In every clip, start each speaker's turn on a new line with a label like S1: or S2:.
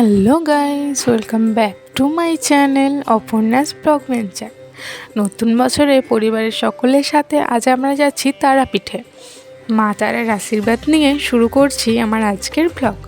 S1: Hello guys, welcome back to my channel Aparna's blog venture. নতুন বছরে পরিবারের সকলের সাথে আজ আমরা যাচ্ছি তারাপীঠে। মা তারার আশীর্বাদ নিয়ে শুরু করছি আমার আজকের ব্লগ।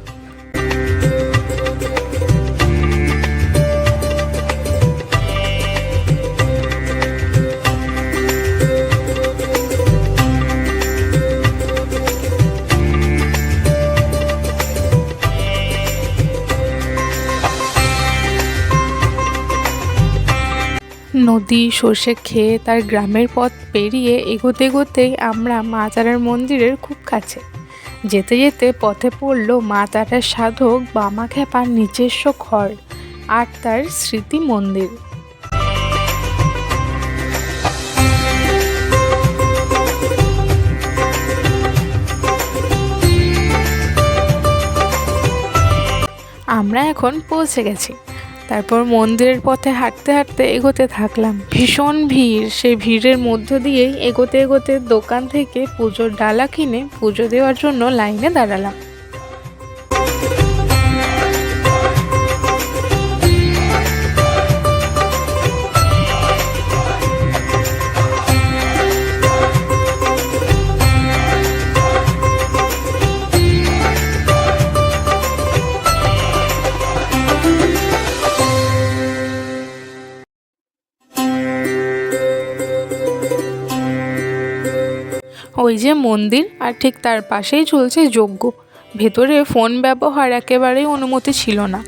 S1: নদী, সর্ষে ক্ষেত আর গ্রামের পথ পেরিয়ে এগোতে এগোতেই আমরা মা তারার মন্দিরের খুব কাছে। যেতে যেতে পথে পড়ল মা তারার সাধক বামাখ্যাপার নিজস্ব ঘর আর তার স্মৃতি মন্দির। আমরা এখন পৌঁছে গেছি। তারপর মন্দিরের পথে হাঁটতে হাঁটতে এগোতে থাকলাম। ভীষণ ভিড়, সেই ভিড়ের মধ্য দিয়েই এগোতে এগোতে দোকান থেকে পুজোর ডালা কিনে পুজো দেওয়ার জন্য লাইনে দাঁড়ালাম। ওই যে মন্দির, আর ঠিক তার পাশেই চলছে যজ্ঞ। ভেতরে ফোন ব্যবহার একেবারেই অনুমতি ছিল না,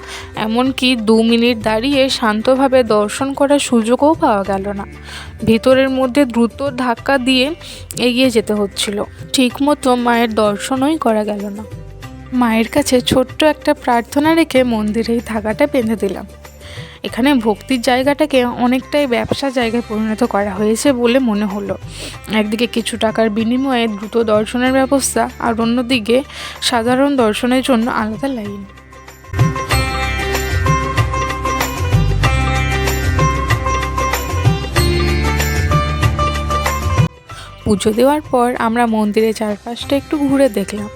S1: এমনকি 2 মিনিট দাঁড়িয়ে শান্তভাবে দর্শন করার সুযোগও পাওয়া গেল না। ভেতরের মধ্যে দ্রুত ধাক্কা দিয়ে এগিয়ে যেতে হচ্ছিল, ঠিকমতো মায়ের দর্শনই করা গেল না। মায়ের কাছে ছোট্ট একটা প্রার্থনা রেখে মন্দিরেই থাকাটা বেঁধে দিলাম। এখানে ভক্তির জায়গাটাকে অনেকটাই ব্যবসা জায়গায় পরিণত করা হয়েছে বলে মনে হলো। একদিকে কিছু টাকার বিনিময়ে দ্রুত দর্শনের ব্যবস্থা, আর অন্যদিকে সাধারণ দর্শনের জন্য আলাদা লাইন। পুজো দেওয়ার পর আমরা মন্দিরের চারপাশটা একটু ঘুরে দেখলাম।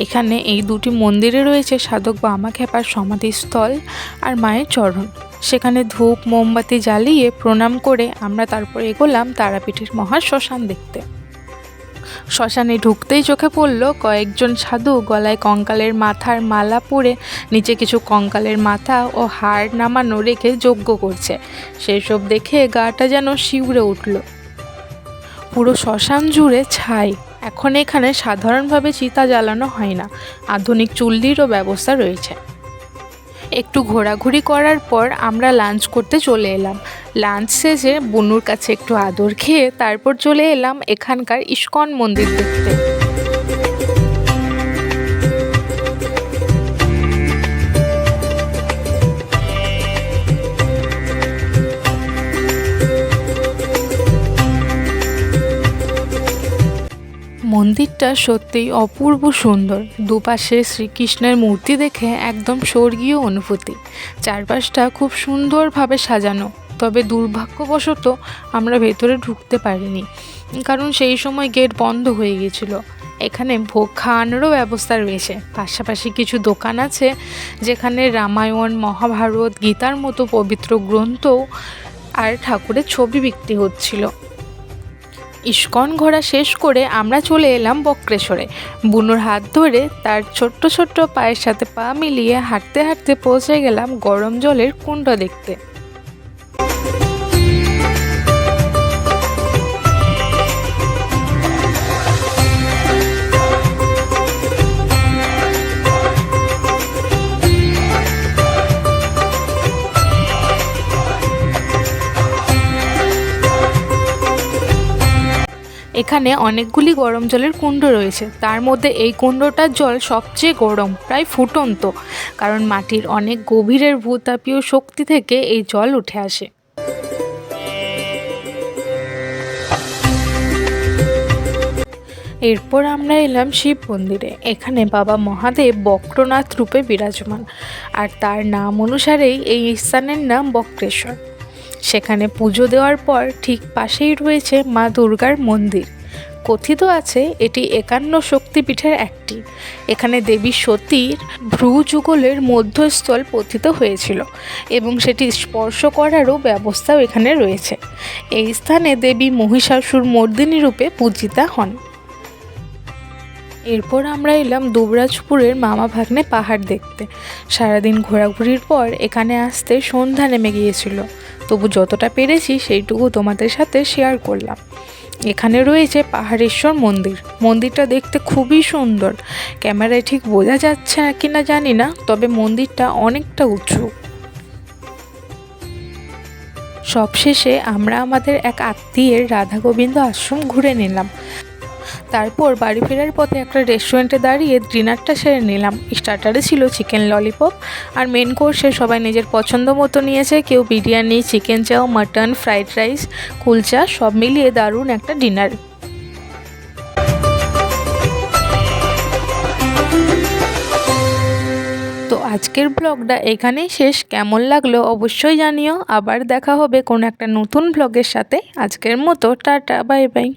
S1: এখানে এই দুটি মন্দিরে রয়েছে সাধক বামাখ্যাপার সমাধিস্থল আর মায়ের চরণ। সেখানে ধূপ মোমবাতি জ্বালিয়ে প্রণাম করে আমরা তারপর এগোলাম তারাপীঠের মহাশ্মশান দেখতে। শ্মশানে ঢুকতেই চোখে পড়ল কয়েকজন সাধু গলায় কঙ্কালের মাথার মালা পরে নিচে কিছু কঙ্কালের মাথা ও হাড় নামানো রেখে যজ্ঞ করছে। সেই সব দেখে গাটা যেন শিউরে উঠল। পুরো শ্মশান জুড়ে ছাই। এখন এখানে সাধারণভাবে চিতা জ্বালানো হয় না, আধুনিক চুল্লিরও ব্যবস্থা রয়েছে। একটু ঘোরাঘুরি করার পর আমরা লাঞ্চ করতে চলে এলাম। লাঞ্চ শেষে বুনুর কাছে একটু আদর খেয়ে তারপর চলে এলাম এখানকার ইস্কন মন্দির দেখতে। মন্দিরটা সত্যিই অপূর্ব সুন্দর। দুপাশে শ্রীকৃষ্ণের মূর্তি দেখে একদম স্বর্গীয় অনুভূতি। চারপাশটা খুব সুন্দরভাবে সাজানো, তবে দুর্ভাগ্যবশত আমরা ভেতরে ঢুকতে পারিনি, কারণ সেই সময় গেট বন্ধ হয়ে গিয়েছিল। এখানে ভোগ খাওয়ানোরও ব্যবস্থা রয়েছে। পাশাপাশি কিছু দোকান আছে যেখানে রামায়ণ, মহাভারত, গীতার মতো পবিত্র গ্রন্থ আর ঠাকুরের ছবি বিক্রি হচ্ছিল। ইস্কন ঘোরা শেষ করে আমরা চলে এলাম বক্রেশ্বরে। বুনুর হাত ধরে তার ছোট্ট ছোট্ট পায়ের সাথে পা মিলিয়ে হাঁটতে হাঁটতে পৌঁছে গেলাম গরম জলের কুণ্ড দেখতে। এখানে অনেকগুলি গরম জলের কুণ্ড রয়েছে, তার মধ্যে এই কুণ্ডটার জল সবচেয়ে গরম, প্রায় ফুটন্ত, কারণ মাটির অনেক গভীরের ভূতাপীয় শক্তি থেকে এই জল উঠে আসে। এরপর আমরা এলাম শিব মন্দিরে। এখানে বাবা মহাদেব বক্রনাথ রূপে বিরাজমান, আর তার নাম অনুসারেই এই স্থানের নাম বক্রেশ্বর। সেখানে পুজো দেওয়ার পর ঠিক পাশেই রয়েছে মা দুর্গার মন্দির। কথিত আছে এটি 51 শক্তিপীঠের একটি। এখানে দেবী সতীর ভ্রু যুগলের মধ্যস্থল পতিত হয়েছিল এবং সেটি স্পর্শ করারও ব্যবস্থাও এখানে রয়েছে। এই স্থানে দেবী মহিষাসুর মর্দিনী রূপে পূজিতা হন। এরপর আমরা এলাম দুবরাজপুরের মামা ভাগ্নে পাহাড় দেখতে। সারাদিন ঘোরাঘুরির পর এখানে আসতে সন্ধ্যা নেমে গিয়েছিল, তবু যতটা পেরেছি সেইটুকু তোমাদের সাথে শেয়ার করলাম। এখানে রয়েছে পাহাড়েশ্বর মন্দির। মন্দিরটা দেখতে খুবই সুন্দর, ক্যামেরায় ঠিক বোঝা যাচ্ছে না কিনা জানি না, তবে মন্দিরটা অনেকটা উঁচু। সবশেষে আমরা আমাদের এক আত্মীয়ের রাধা গোবিন্দ আশ্রম ঘুরে নিলাম। তারপর বাড়ি ফেরার পথে একটা রেস্টুরেন্টে দাঁড়িয়ে ডিনারটা সেরে নিলাম। স্টার্টারে ছিল চিকেন ললিপপ, আর মেন কোর্সে সবাই নিজের পছন্দ মতো নিয়েছে। কেউ বিরিয়ানি, চিকেন চাও, মাটন, ফ্রাইড রাইস, কুলচা, সব মিলিয়ে দারুণ একটা ডিনার। তো আজকের ব্লগটা এখানেই শেষ। কেমন লাগলো অবশ্যই জানিও। আবার দেখা হবে কোনো একটা নতুন ব্লগের সাথে। আজকের মতো টাটা, বাই বাই।